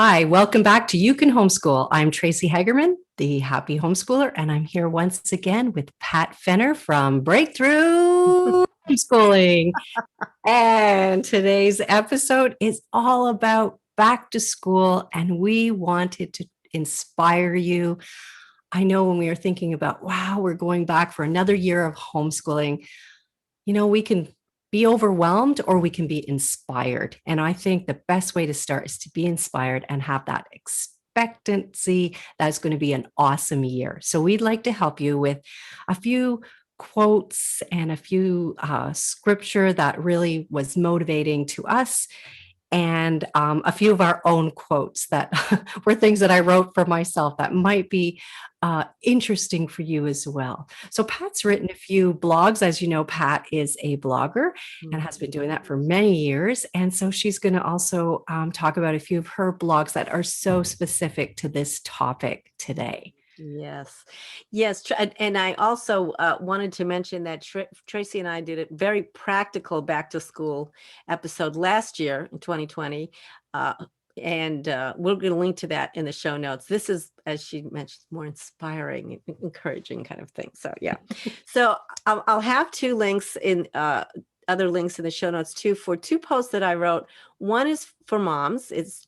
Hi, welcome back to You Can Homeschool. I'm Tracy Hagerman, the happy homeschooler, and I'm here once again with Pat Fenner from Breakthrough Homeschooling. And today's episode is all about back to school, and we wanted to inspire you. I know when we were thinking about, wow, we're going back for another year of homeschooling, we can be overwhelmed or we can be inspired. And I think the best way to start is to be inspired and have that expectancy that's going to be an awesome year. So we'd like to help you with a few quotes and a few scripture that really was motivating to us, and a few of our own quotes that were things that I wrote for myself that might be interesting for you as well. So Pat's written a few blogs. As you know, Pat is a blogger and has been doing that for many years. And so she's going to also talk about a few of her blogs that are so specific to this topic today. Yes. And I also wanted to mention that Tracy and I did a very practical back to school episode last year in 2020. And we're going to link to that in the show notes. This is, as she mentioned, more inspiring, encouraging kind of thing. So, yeah. So I'll have two links in other links in the show notes too for two posts that I wrote. One is for moms. It's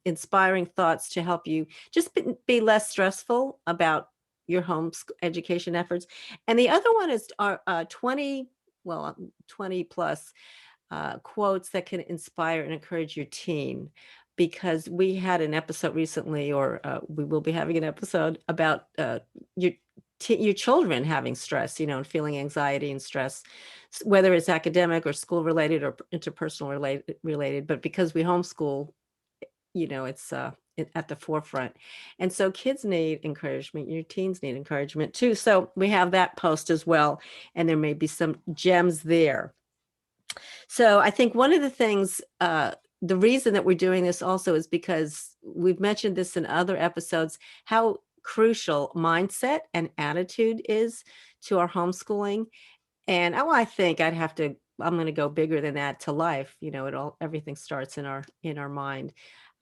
inspiring thoughts to help you just be less stressful about your home education efforts. And the other one is our 20 plus quotes that can inspire and encourage your teen. Because we had an episode recently, or we will be having an episode about your children having stress, and feeling anxiety and stress, whether it's academic or school related or interpersonal related. But because we homeschool, it's at the forefront. And so kids need encouragement. Your teens need encouragement too. So we have that post as well. And there may be some gems there. So I think one of the things, the reason that we're doing this also is because we've mentioned this in other episodes, how crucial mindset and attitude is to our homeschooling. And I think I'm going to go bigger than that to life. Everything starts in our mind.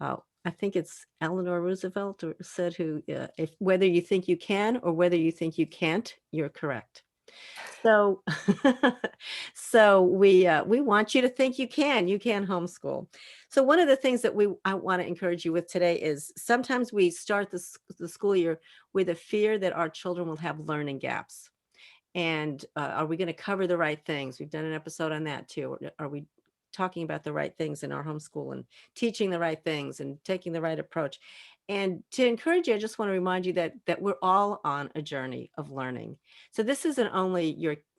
I think it's Eleanor Roosevelt said, if whether you think you can or whether you think you can't, you're correct. So, so we want you to think you can homeschool. So one of the things that I want to encourage you with today is sometimes we start the school year with a fear that our children will have learning gaps. And are we going to cover the right things? We've done an episode on that too. Are we talking about the right things in our homeschool and teaching the right things and taking the right approach? And to encourage you, I just want to remind you that we're all on a journey of learning. So this isn't only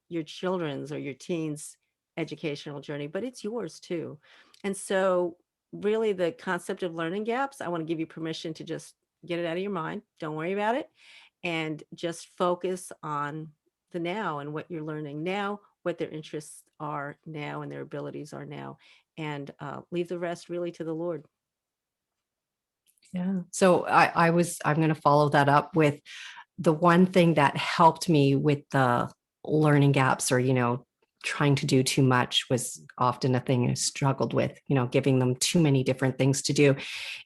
your children's or your teens' educational journey, but it's yours too. And so really the concept of learning gaps, I want to give you permission to just get it out of your mind. Don't worry about it. And just focus on the now and what you're learning now, what their interests are now and their abilities are now, and leave the rest really to the Lord. Yeah. So I'm going to follow that up with the one thing that helped me with the learning gaps, or, trying to do too much was often a thing I struggled with, giving them too many different things to do,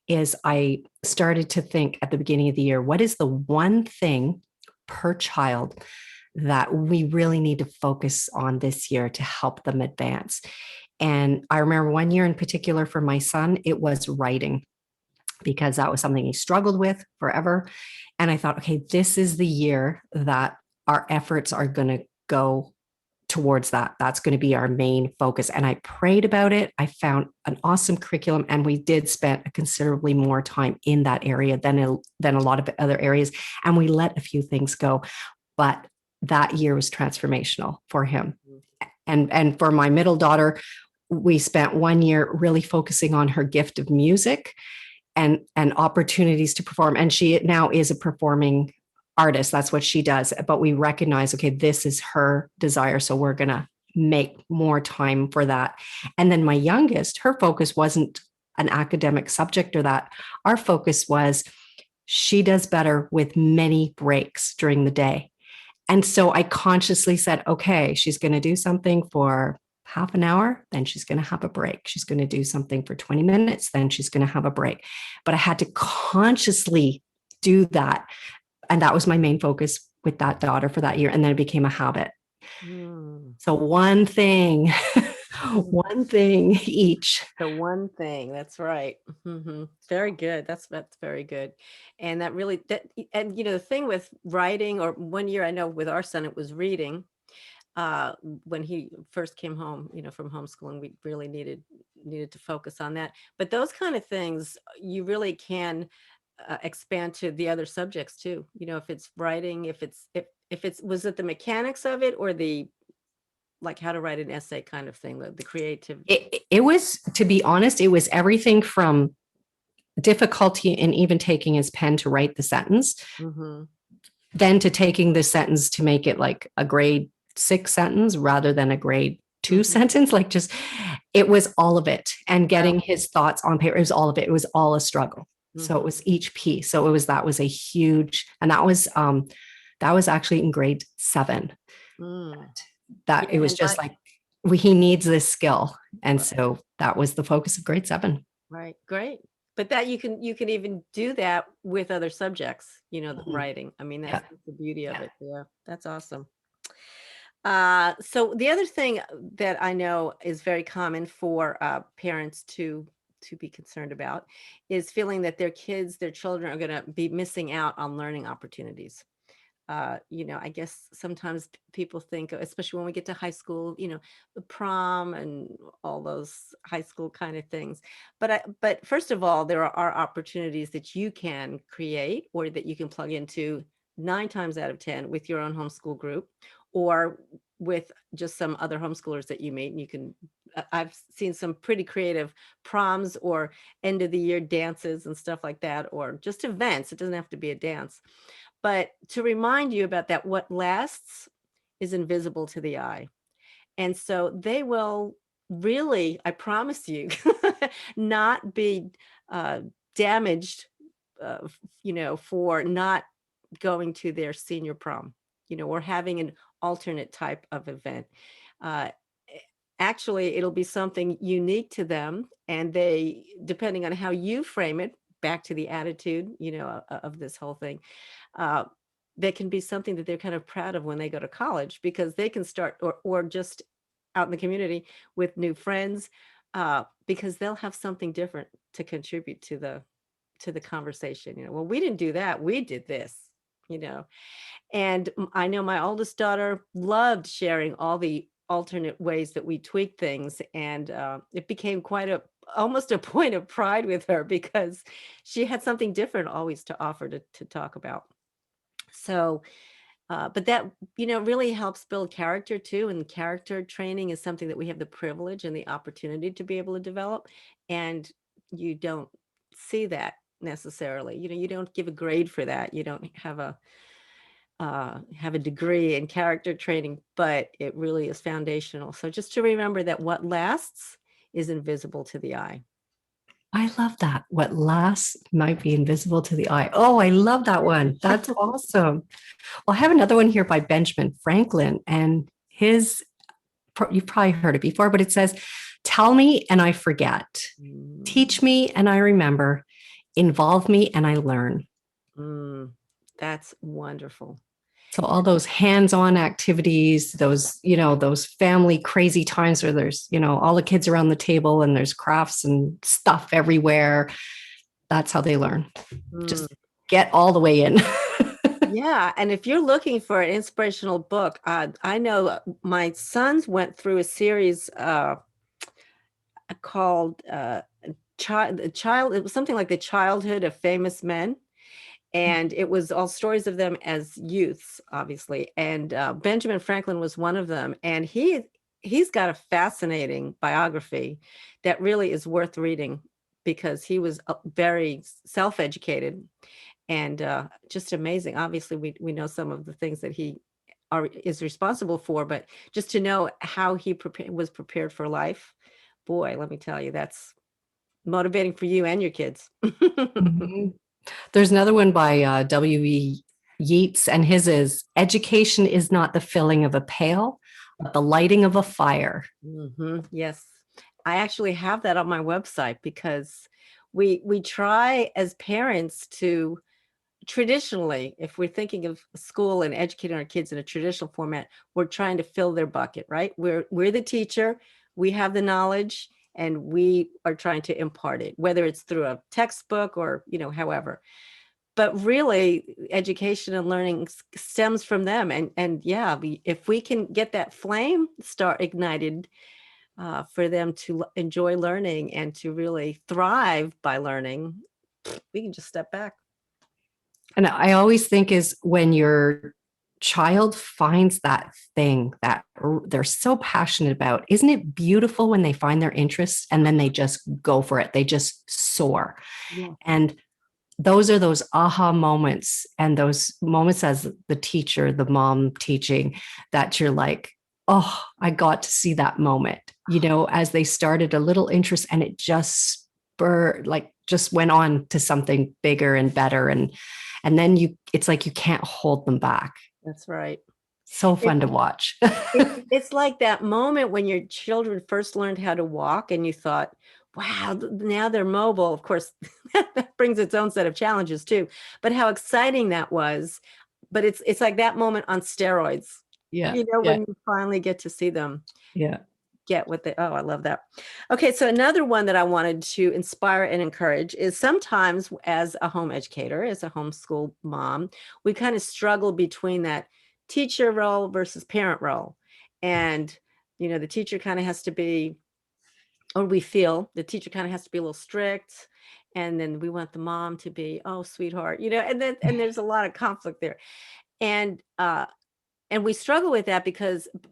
is I started to think at the beginning of the year, what is the one thing per child that we really need to focus on this year to help them advance? And I remember one year in particular for my son, it was writing, because that was something he struggled with forever. And I thought, okay, this is the year that our efforts are going to go towards that. That's going to be our main focus. And I prayed about it. I found an awesome curriculum, and we did spend considerably more time in that area than a lot of other areas. And we let a few things go, but that year was transformational for him. And for my middle daughter, we spent 1 year really focusing on her gift of music and opportunities to perform. And she now is a performing artist. That's what she does. But we recognize, okay, this is her desire. So we're going to make more time for that. And then my youngest, her focus wasn't an academic subject or that. Our focus was she does better with many breaks during the day. And so I consciously said, okay, she's going to do something for half an hour, then she's going to have a break. She's going to do something for 20 minutes, then she's going to have a break. But I had to consciously do that. And that was my main focus with that daughter for that year. And then it became a habit. Mm. So one thing, Mm. one thing each. The one thing, that's right. Very good. That's very good. And that really and the thing with writing, or one year I know with our son it was reading. When he first came home, from homeschooling, we really needed to focus on that. But those kind of things you really can expand to the other subjects too. If it's writing, if it's was it the mechanics of it, or the like how to write an essay kind of thing, the creative. It was, to be honest, it was everything from difficulty in even taking his pen to write the sentence, Mm-hmm. then to taking the sentence to make it like a grade 6 sentence rather than a grade 2 Mm-hmm. sentence. Like, just, it was all of it. And getting Wow. his thoughts on paper, it was all of it. It was all a struggle. So it Mm-hmm. was each piece. So that was a huge, and that was actually in grade 7. Mm. That Yeah, it was and just like, he needs this skill. And right, so that was the focus of grade 7. right, great. But that you can even do that with other subjects, the Mhm. writing. I mean, Yeah. that's the beauty of Yeah. it. Yeah, that's awesome. So the other thing that I know is very common for parents to be concerned about is feeling that their children are going to be missing out on learning opportunities. I guess sometimes people think, especially when we get to high school, the prom and all those high school kind of things. But first of all, there are opportunities that you can create or that you can plug into 9 times out of 10 with your own homeschool group, or with just some other homeschoolers that you meet. And you can, I've seen some pretty creative proms or end of the year dances and stuff like that, or just events. It doesn't have to be a dance, but to remind you about that, what lasts is invisible to the eye. And so they will really, I promise you, not be damaged, for not going to their senior prom, or having an alternate type of event. Uh, Actually, it'll be something unique to them. And they, depending on how you frame it, back to the attitude, of this whole thing, uh, that can be something that they're kind of proud of when they go to college, because they can start, or just out in the community with new friends, because they'll have something different to contribute to the conversation. Well, we didn't do that, we did this. You know, and I know my oldest daughter loved sharing all the alternate ways that we tweak things, and it became quite a almost a point of pride with her, because she had something different always to offer to talk about. So, but that, really helps build character too. And character training is something that we have the privilege and the opportunity to be able to develop. And you don't see that necessarily. You don't give a grade for that. You don't have a degree in character training, but it really is foundational. So just to remember that what lasts is invisible to the eye. I love that. What lasts might be invisible to the eye. Oh, I love that one. That's awesome. Well, I have another one here by Benjamin Franklin, and you've probably heard it before, but it says, "Tell me and I forget. Mm, Teach me and I remember. Involve me and I learn." mm, that's wonderful. So all those hands-on activities, those family crazy times where there's, all the kids around the table and there's crafts and stuff everywhere. That's how they learn. Mm. Just get all the way in. Yeah, and if you're looking for an inspirational book, I know my sons went through a series called Child. It was something like The Childhood of Famous Men, and it was all stories of them as youths, obviously. And Benjamin Franklin was one of them, and he's got a fascinating biography that really is worth reading, because he was very self-educated and just amazing. Obviously, we know some of the things that he is responsible for, but just to know how he was prepared for life, boy, let me tell you, that's motivating for you and your kids. Mhm. There's another one by W.E. Yeats, and his is, "Education is not the filling of a pail. but the lighting of a fire. Yes. I actually have that on my website because we try as parents to traditionally, if we're thinking of school and educating our kids in a traditional format, we're trying to fill their bucket, right? We're the teacher, we have the knowledge, and we are trying to impart it, whether it's through a textbook or, however. But really, education and learning stems from them. And yeah, if we can get that flame start ignited for them to enjoy learning and to really thrive by learning, we can just step back. And I always think is when your child finds that thing that they're so passionate about, isn't it beautiful when they find their interest and then they just go for it? They just soar. Yeah. And those are those aha moments and those moments as the teacher, the mom teaching, that you're like, oh, I got to see that moment, as they started a little interest and it just spurred, like just went on to something bigger and better. And then it's like you can't hold them back. That's right. So fun to watch. It's like that moment when your children first learned how to walk and you thought, wow, now they're mobile. Of course, that brings its own set of challenges too, but how exciting that was. But it's like that moment on steroids, Yeah. when you finally get to see them Yeah. get what they, oh, I love that. Okay. So another one that I wanted to inspire and encourage is sometimes as a home educator, as a homeschool mom, we kind of struggle between that teacher role versus parent role. And, the teacher kind of has to be, or we feel the teacher kind of has to be a little strict. And then we want the mom to be, oh, sweetheart, and there's a lot of conflict there. And, and we struggle with that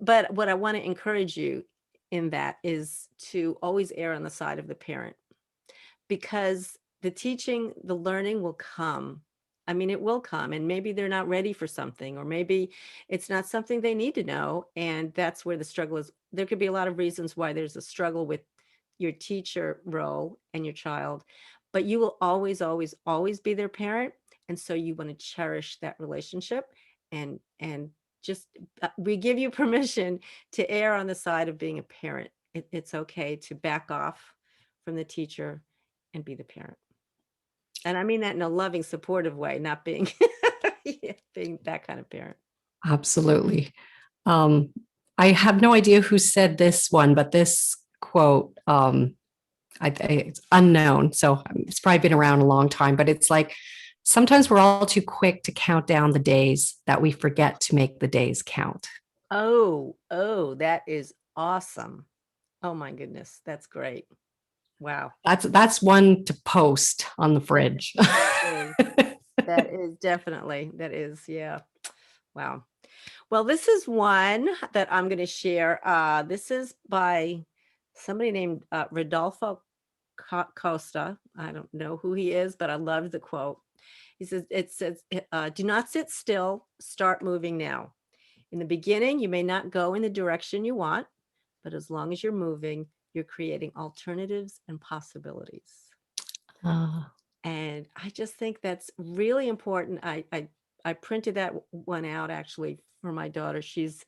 but what I want to encourage you in that is to always err on the side of the parent, because the learning will come. I mean, it will come, and maybe they're not ready for something, or maybe it's not something they need to know. And that's where the struggle is. There could be a lot of reasons why there's a struggle with your teacher role and your child, but you will always, always, always be their parent. And so you want to cherish that relationship and just we give you permission to err on the side of being a parent. It's okay to back off from the teacher and be the parent. And I mean that in a loving, supportive way, not being being that kind of parent. Absolutely. Um, I have no idea who said this one, but this quote, it's unknown. So it's probably been around a long time, but it's like, sometimes we're all too quick to count down the days that we forget to make the days count. Oh, that is awesome. Oh my goodness, that's great. Wow. That's one to post on the fridge. That is definitely, that is, yeah. Wow. Well, this is one that I'm going to share. This is by somebody named Rodolfo Costa. I don't know who he is, but I loved the quote. It says, do not sit still, start moving now. In the beginning, you may not go in the direction you want, but as long as you're moving, you're creating alternatives and possibilities. And I just think that's really important. I printed that one out actually for my daughter. She's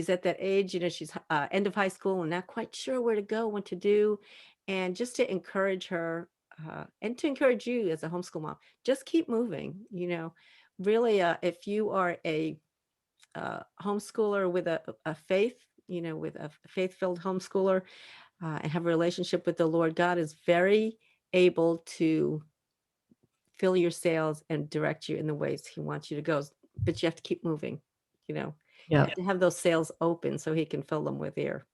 at that age, she's end of high school and not quite sure where to go, what to do. And just to encourage her and to encourage you as a homeschool mom, just keep moving. Really, if you are a homeschooler with a faith, with a faith-filled homeschooler and have a relationship with the Lord, God is very able to fill your sails and direct you in the ways he wants you to go. But you have to keep moving, you Yeah. have to have those sails open so he can fill them with air.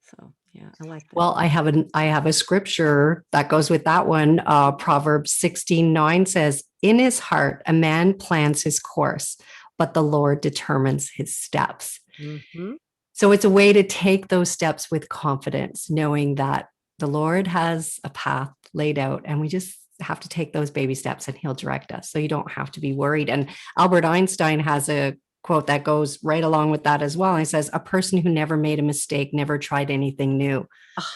So yeah, I like that. Well, I have a scripture that goes with that one. Proverbs 16:9 says, in his heart, a man plans his course, but the Lord determines his steps. Mm-hmm. So it's a way to take those steps with confidence, knowing that the Lord has a path laid out and we just have to take those baby steps and he'll direct us. So you don't have to be worried. And Albert Einstein has a quote that goes right along with that as well. He says, a person who never made a mistake never tried anything new. Oh,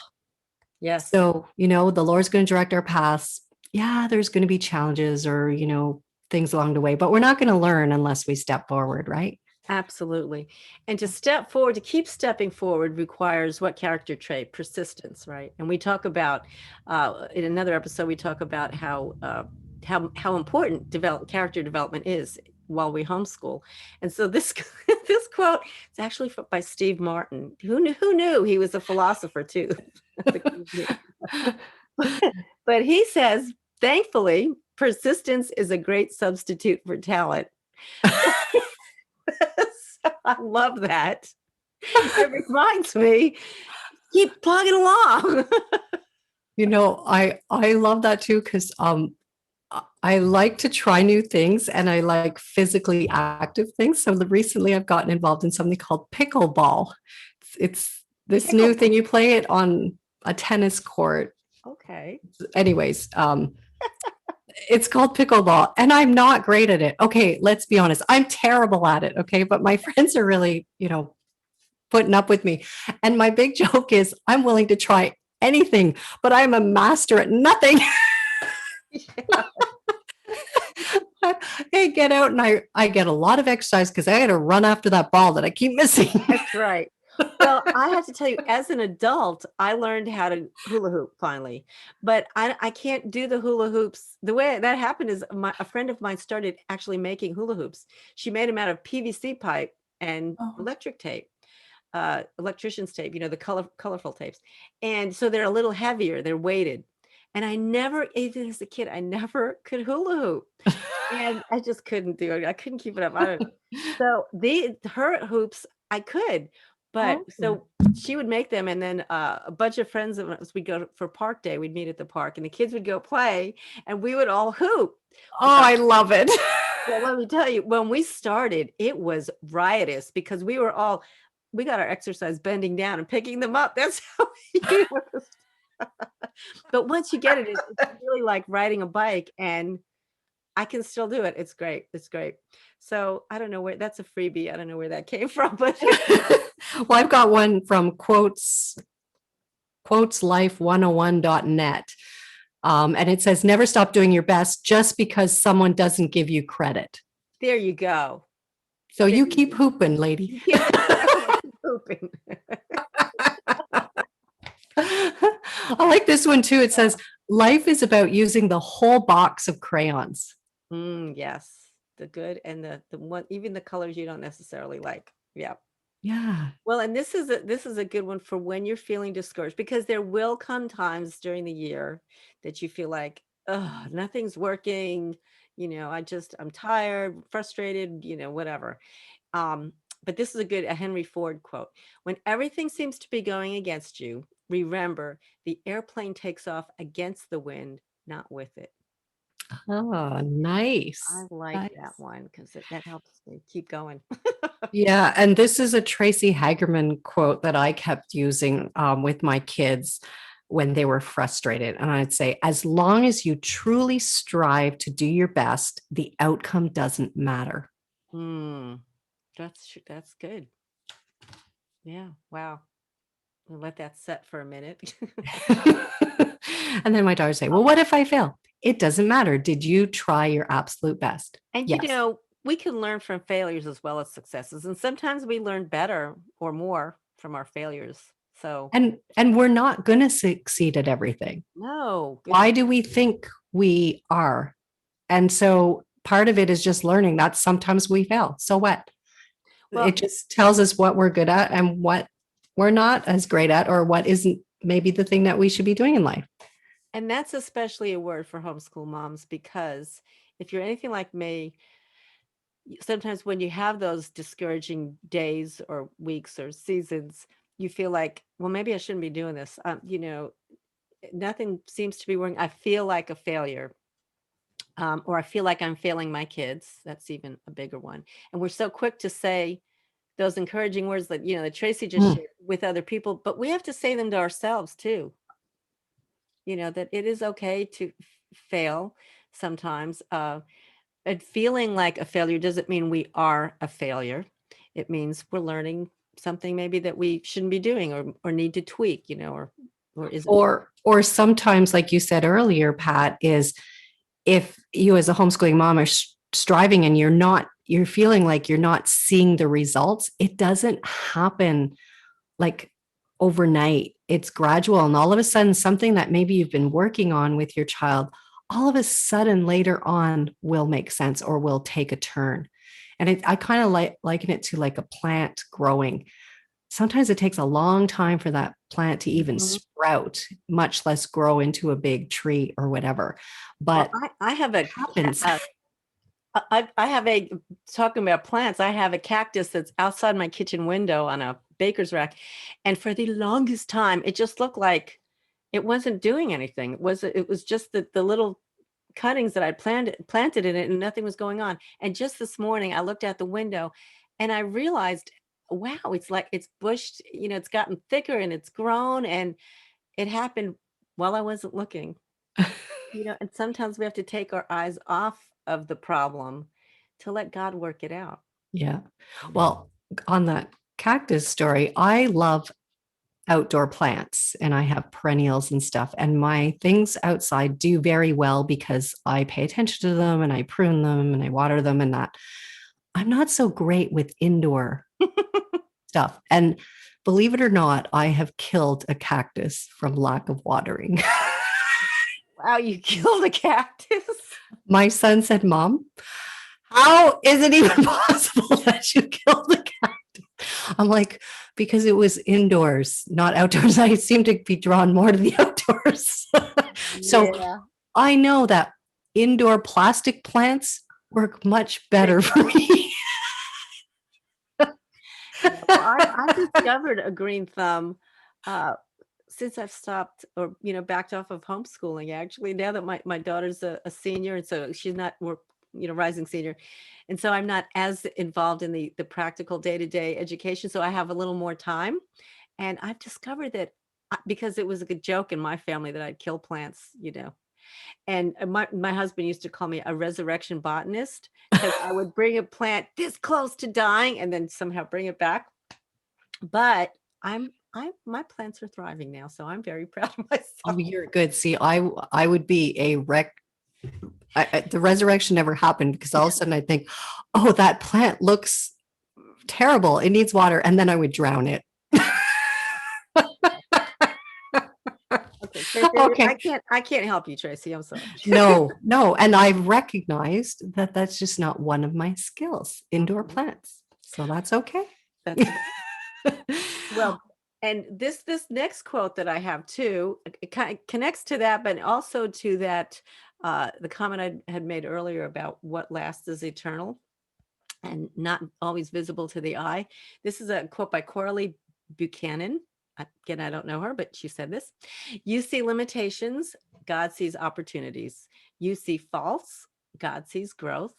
yes. So, the Lord's going to direct our paths. Yeah, there's going to be challenges or, things along the way, but we're not going to learn unless we step forward, right? Absolutely. And to step forward, to keep stepping forward requires what character trait? Persistence, right? And we talk about in another episode, we talk about how important character development is while we homeschool. And so this this quote is actually by Steve Martin. Who knew he was a philosopher too? But he says, thankfully, persistence is a great substitute for talent. I love that. It reminds me, keep plugging along. I love that too, because I like to try new things and I like physically active things. So recently I've gotten involved in something called pickleball. It's this new thing. You play it on a tennis court. Okay. Anyways, it's called pickleball and I'm not great at it. Okay, let's be honest. I'm terrible at it. Okay. But my friends are really, putting up with me. And my big joke is I'm willing to try anything, but I'm a master at nothing. I get out and I get a lot of exercise because I got to run after that ball that I keep missing. That's right. Well, I have to tell you, as an adult, I learned how to hula hoop finally, but I can't do the hula hoops. The way that happened is a friend of mine started actually making hula hoops. She made them out of PVC pipe and electric tape, electrician's tape, the colorful tapes. And so they're a little heavier, they're weighted. And I never, even as a kid, I never could hula hoop. And I just couldn't do it. I couldn't keep it up. So her hoops, I could. But so she would make them, and then a bunch of friends of us, we'd go for park day. We'd meet at the park, and the kids would go play, and we would all hoop. Oh, I love it. Well, let me tell you, when we started, it was riotous because we got our exercise bending down and picking them up. That's how we was. But once you get it, it's really like riding a bike, and I can still do it. It's great. It's great. So I don't know where that's a freebie. I don't know where that came from, but well, I've got one from quoteslife101.net. And it says, never stop doing your best just because someone doesn't give you credit. There you go. So you keep hooping, lady. Hooping. I like this one too. It says, life is about using the whole box of crayons. Yes. The good and the one, even the colors you don't necessarily like. Yeah. Yeah. Well, and this is a good one for when you're feeling discouraged, because there will come times during the year that you feel like, oh, nothing's working. I'm tired, frustrated, whatever. But this is a Henry Ford quote. When everything seems to be going against you, remember the airplane takes off against the wind, not with it. Oh, nice. I like that one because that helps me keep going. Yeah. And this is a Tracy Hagerman quote that I kept using with my kids when they were frustrated. And I'd say, as long as you truly strive to do your best, the outcome doesn't matter. That's good. Yeah. Wow. We'll let that set for a minute. And then my daughter say, well, what if I fail? It doesn't matter. Did you try your absolute best? And yes. We can learn from failures as well as successes. And sometimes we learn better or more from our failures. So and we're not going to succeed at everything. No. Why do we think we are? And so part of it is just learning that sometimes we fail. So what? Well, it just tells us what we're good at and what we're not as great at, or what isn't maybe the thing that we should be doing in life. And that's especially a word for homeschool moms, because if you're anything like me, sometimes when you have those discouraging days or weeks or seasons, you feel like, well, maybe I shouldn't be doing this. Nothing seems to be working. I feel like a failure. Or I feel like I'm failing my kids. That's even a bigger one. And we're so quick to say those encouraging words that, that Tracy just shared with other people, but we have to say them to ourselves too. That it is okay to fail sometimes. And feeling like a failure doesn't mean we are a failure. It means we're learning something maybe that we shouldn't be doing or need to tweak, or sometimes, like you said earlier, Pat, is if you as a homeschooling mom are striving and you're feeling like you're not seeing the results, it doesn't happen like overnight. It's gradual. And all of a sudden, something that maybe you've been working on with your child, all of a sudden later on will make sense or will take a turn. And I kind of liken it to like a plant growing. Sometimes it takes a long time for that plant to even sprout, much less grow into a big tree or whatever. Well, But I have it happens. I have talking about plants, I have a cactus that's outside my kitchen window on a baker's rack. And for the longest time, it just looked like it wasn't doing anything. It was just the little cuttings that I planted in it and nothing was going on. And just this morning, I looked out the window and I realized, wow, it's like it's bushed, it's gotten thicker and it's grown, and it happened while I wasn't looking. And sometimes we have to take our eyes off of the problem to let God work it out. Yeah. Well, on that cactus story, I love outdoor plants and I have perennials and stuff. And my things outside do very well because I pay attention to them and I prune them and I water them and that. I'm not so great with indoor stuff. And believe it or not, I have killed a cactus from lack of watering. Wow, you killed a cactus. My son said, Mom, how is it even possible that you killed the cactus? I'm like, because it was indoors, not outdoors. I seem to be drawn more to the outdoors. So Yeah. I know that indoor plastic plants work much better for me. Well, I've discovered a green thumb since I've stopped or backed off of homeschooling. Actually, now that my daughter's a senior, and so she's not more rising senior, and so I'm not as involved in the practical day-to-day education. So I have a little more time, and I've discovered that because it was a good joke in my family that I'd kill plants. And my husband used to call me a resurrection botanist because I would bring a plant this close to dying and then somehow bring it back. But my plants are thriving now, so I'm very proud of myself. Oh, you're good. See, I would be a wreck. The resurrection never happened because all of a sudden I think, oh, that plant looks terrible. It needs water. And then I would drown it. Okay, Tracy, Okay. I can't help you, Tracy. I'm sorry. No. And I've recognized that that's just not one of my skills, indoor plants. So that's okay. That's well, and this next quote that I have too, it kind of connects to that, but also to that the comment I had made earlier about what lasts is eternal and not always visible to the eye. This is a quote by Coralie Buchanan. Again, I don't know her, but she said this: "You see limitations, God sees opportunities. You see faults, God sees growth.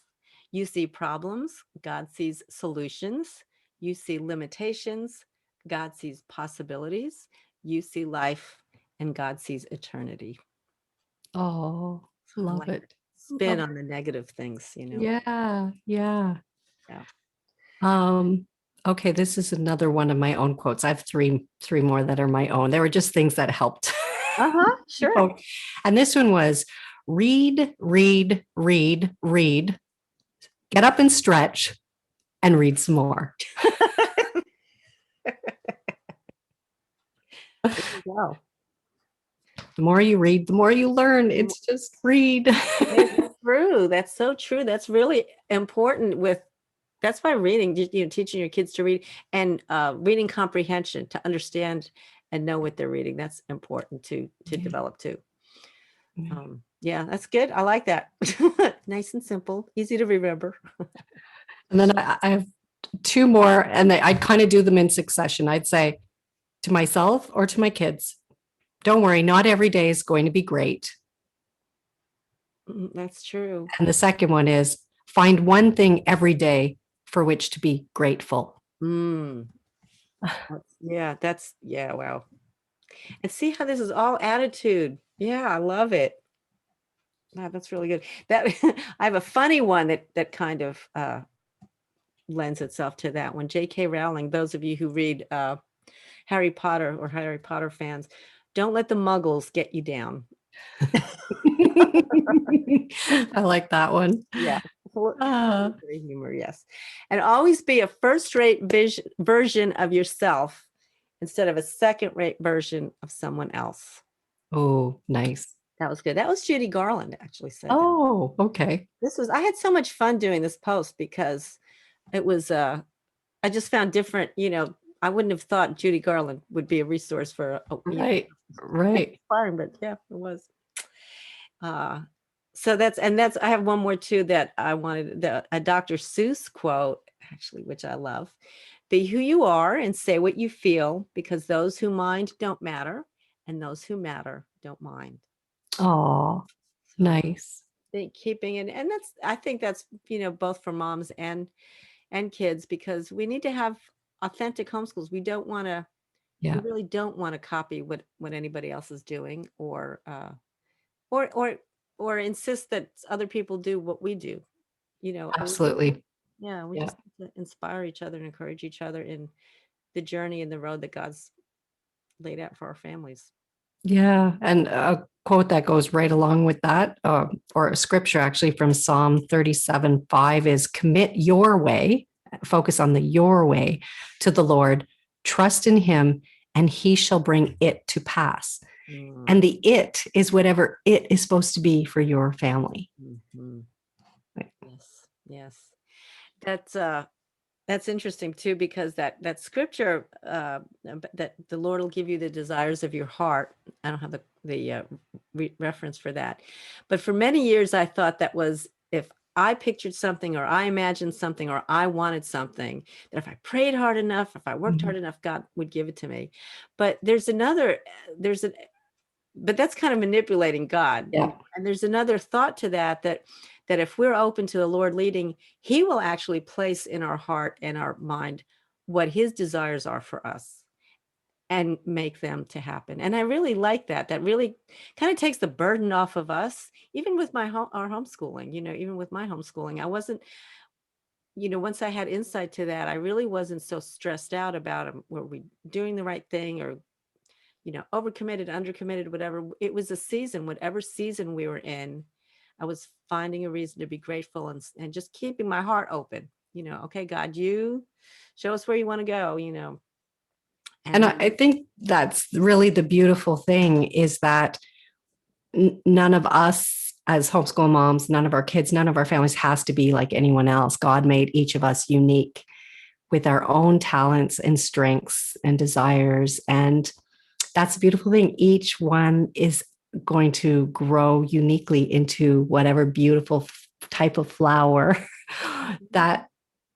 You see problems, God sees solutions. You see limitations, God sees possibilities. You see life, and God sees eternity." Oh, So I love like it. to spin Love on the negative things. Yeah. Yeah. Yeah. Um, okay, this is another one of my own quotes. I have three more that are my own. They were just things that helped. Uh-huh. Sure. Oh, and this one was read, read, read, read, get up and stretch, and read some more. Wow. The more you read, the more you learn. It's just read. It's true. That's so true. That's really important that's why reading, teaching your kids to read and reading comprehension to understand and know what they're reading. That's important to develop too. Yeah, that's good. I like that. Nice and simple, easy to remember. And then I have two more, and I'd kind of do them in succession. I'd say to myself or to my kids, don't worry, not every day is going to be great. That's true. And the second one is find one thing every day for which to be grateful. Yeah, wow. And see how this is all attitude. Yeah, I love it. Wow, that's really good. That I have a funny one that kind of lends itself to that one. J.K. Rowling, those of you who read Harry Potter or Harry Potter fans, don't let the muggles get you down. I like that one. Yeah. Ah, Very humor, yes. And always be a first-rate version of yourself instead of a second-rate version of someone else. oh, nice. That was good. That was Judy Garland actually said that. Oh, okay. I had so much fun doing this post because it was I just found different, I wouldn't have thought Judy Garland would be a resource for Right, right. inspiring, but yeah, it was. Uh so that's I have one more too that I wanted, a Dr. Seuss quote actually, which I love. Be who you are and say what you feel, because those who mind don't matter, and those who matter don't mind. Oh, So nice. keeping it, and that's, I think that's, both for moms and kids, because we need to have authentic homeschools. We Yeah, really don't want to copy what anybody else is doing, or or or insist that other people do what we do. absolutely. Yeah, we Yeah. just need to inspire each other and encourage each other in the journey and the road that God's laid out for our families. Yeah. And a quote that goes right along with that, or a scripture actually from Psalm 37:5 is commit your way, focus on the your way to the Lord, trust in him, and he shall bring it to pass. Mm, And the it is whatever it is supposed to be for your family. mhm. Right. Yes, yes. That's that's interesting too, because that scripture, that the Lord will give you the desires of your heart. I don't have the reference for that, but for many years I thought that was, if I pictured something or I imagined something or I wanted something, that if I prayed hard enough, if I worked Mhm. hard enough, God would give it to me. But there's an but that's kind of manipulating God. Yeah. And there's another thought to that if we're open to the Lord leading, he will actually place in our heart and our mind what his desires are for us and make them to happen. And I really like that. That really kind of takes the burden off of us, even with our homeschooling, even with my homeschooling. I wasn't, once I had insight to that, I really wasn't so stressed out about were we doing the right thing, or overcommitted, undercommitted, whatever. It was a season, whatever season we were in, I was finding a reason to be grateful, and just keeping my heart open. Okay, God, you show us where you want to go, And and I think that's really the beautiful thing is that none of us as homeschool moms, none of our kids, none of our families has to be like anyone else. God made each of us unique with our own talents and strengths and desires. And that's the beautiful thing. Each one is going to grow uniquely into whatever beautiful type of flower that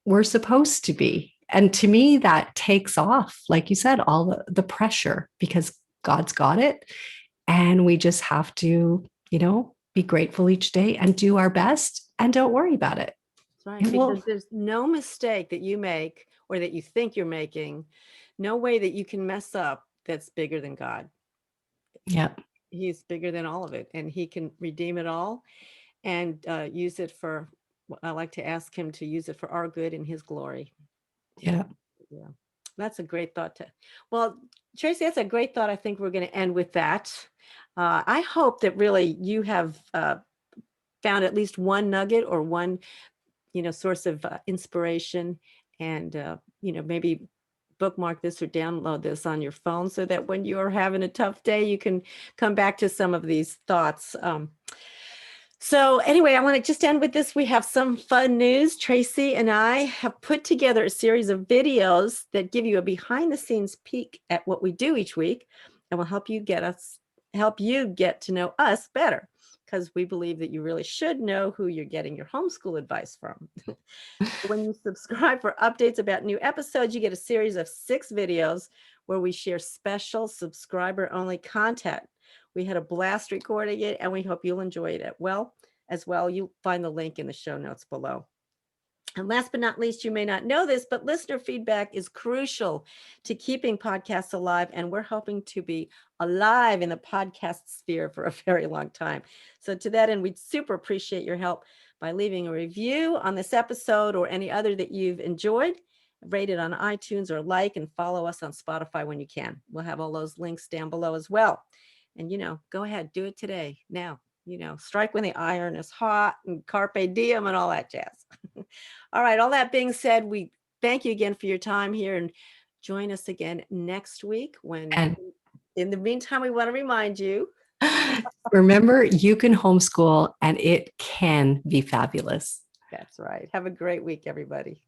we're supposed to be. And to me, that takes off, like you said, all the pressure because God's got it. And we just have to, be grateful each day and do our best and don't worry about it. that's right, It because will, there's no mistake that you make or that you think you're making, no way that you can mess up that's bigger than God. yeah, He's bigger than all of it, and he can redeem it all and use it for, I like to ask him to use it for our good and his glory. yeah. Yeah, that's a great thought. Well, Tracy, that's a great thought. I think we're going to end with that. I hope that really you have found at least one nugget or one, source of inspiration, and maybe bookmark this or download this on your phone so that when you are having a tough day, you can come back to some of these thoughts. So anyway, I want to just end with this. We have some fun news. Tracy and I have put together a series of videos that give you a behind the scenes peek at what we do each week, and will help you get to know us better, because we believe that you really should know who you're getting your homeschool advice from. When you subscribe for updates about new episodes, you get a series of 6 videos where we share special subscriber only content. We had a blast recording it, and we hope you'll enjoy it as well. You'll find the link in the show notes below. And last but not least, you may not know this, but listener feedback is crucial to keeping podcasts alive. And we're hoping to be alive in the podcast sphere for a very long time. So to that end, we'd super appreciate your help by leaving a review on this episode or any other that you've enjoyed. Rate it on iTunes, or like and follow us on Spotify when you can. We'll have all those links down below as well. And, go ahead, do it today, now. strike when the iron is hot and carpe diem and all that jazz. All right. All that being said, we thank you again for your time here, and join us again next week when, And in the meantime, we want to remind you. remember, you can homeschool and it can be fabulous. That's right. Have a great week, everybody.